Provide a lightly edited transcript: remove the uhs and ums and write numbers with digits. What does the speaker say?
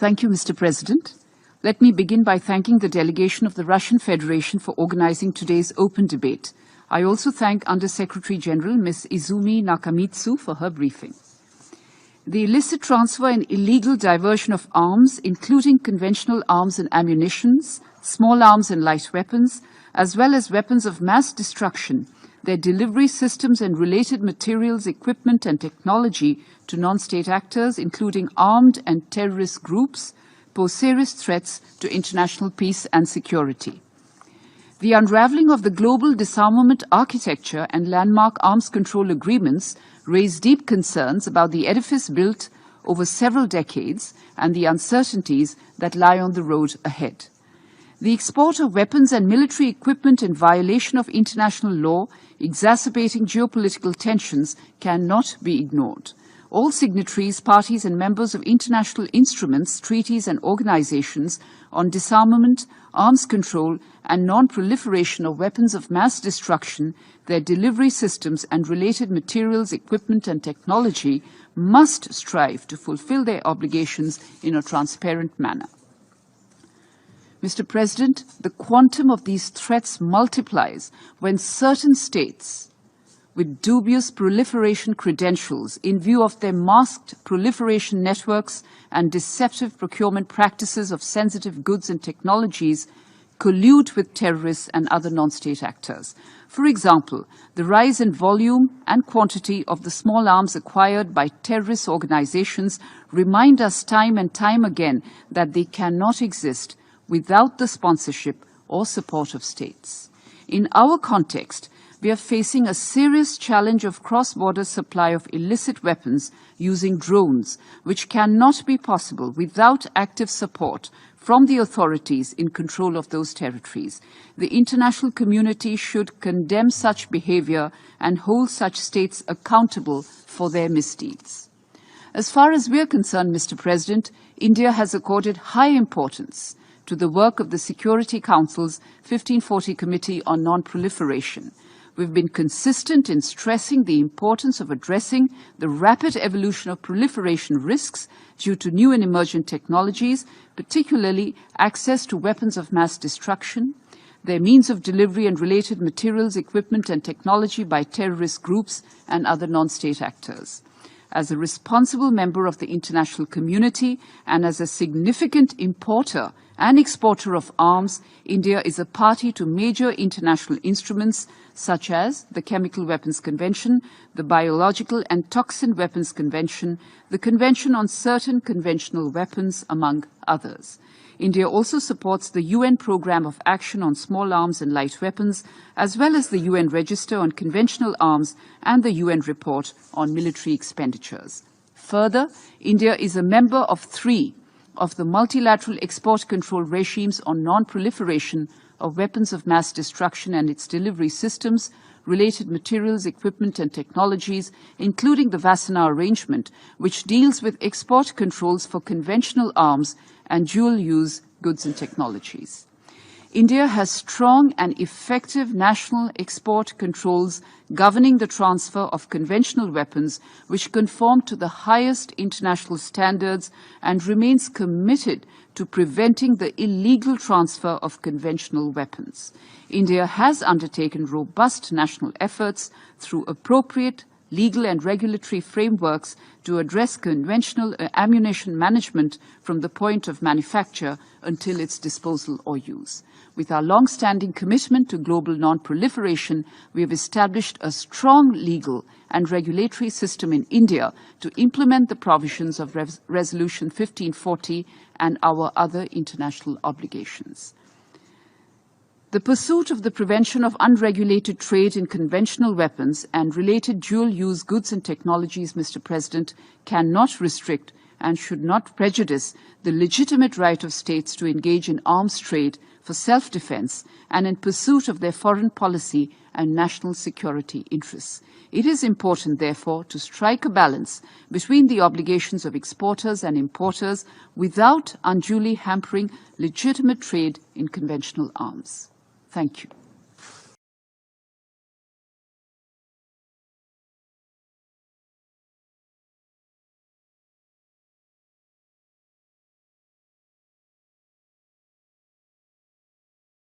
Thank you, Mr. President. Let me begin by thanking the delegation of the Russian Federation for organizing today's open debate. I also thank Under-Secretary General Ms. Izumi Nakamitsu for her briefing. The illicit transfer and illegal diversion of arms, including conventional arms and ammunitions, small arms and light weapons, as well as weapons of mass destruction, their delivery systems and related materials, equipment and technology to non-state actors, including armed and terrorist groups, pose serious threats to international peace and security. The unraveling of the global disarmament architecture and landmark arms control agreements raise deep concerns about the edifice built over several decades and the uncertainties that lie on the road ahead. The export of weapons and military equipment in violation of international law, exacerbating geopolitical tensions, cannot be ignored. All signatories, parties and members of international instruments, treaties and organizations on disarmament, arms control and non-proliferation of weapons of mass destruction, their delivery systems and related materials, equipment and technology must strive to fulfill their obligations in a transparent manner. Mr. President, the quantum of these threats multiplies when certain states with dubious proliferation credentials in view of their masked proliferation networks and deceptive procurement practices of sensitive goods and technologies collude with terrorists and other non-state actors. For example, the rise in volume and quantity of the small arms acquired by terrorist organizations remind us time and time again that they cannot exist without the sponsorship or support of states. In our context, we are facing a serious challenge of cross-border supply of illicit weapons using drones, which cannot be possible without active support from the authorities in control of those territories. The international community should condemn such behavior and hold such states accountable for their misdeeds. As far as we are concerned, Mr. President, India has accorded high importance to the work of the Security Council's 1540 Committee on Non-Proliferation. We've been consistent in stressing the importance of addressing the rapid evolution of proliferation risks due to new and emergent technologies, particularly access to weapons of mass destruction, their means of delivery and related materials, equipment and technology by terrorist groups and other non-state actors. As a responsible member of the international community and as a significant importer and exporter of arms, India is a party to major international instruments such as the Chemical Weapons Convention, the Biological and Toxin Weapons Convention, the Convention on Certain Conventional Weapons, among others. India also supports the UN Programme of Action on Small Arms and Light Weapons, as well as the UN Register on Conventional Arms and the UN Report on Military Expenditures. Further, India is a member of 3 of the multilateral export control regimes on non-proliferation of weapons of mass destruction and its delivery systems, related materials, equipment and technologies, including the Wassenaar Arrangement, which deals with export controls for conventional arms and dual-use goods and technologies. India has strong and effective national export controls governing the transfer of conventional weapons, which conform to the highest international standards and remains committed to preventing the illegal transfer of conventional weapons. India has undertaken robust national efforts through appropriate legal and regulatory frameworks to address conventional ammunition management from the point of manufacture until its disposal or use. With our long-standing commitment to global non-proliferation, we have established a strong legal and regulatory system in India to implement the provisions of Resolution 1540 and our other international obligations. The pursuit of the prevention of unregulated trade in conventional weapons and related dual-use goods and technologies, Mr. President, cannot restrict and should not prejudice the legitimate right of states to engage in arms trade for self-defense and in pursuit of their foreign policy and national security interests. It is important, therefore, to strike a balance between the obligations of exporters and importers without unduly hampering legitimate trade in conventional arms. Thank you.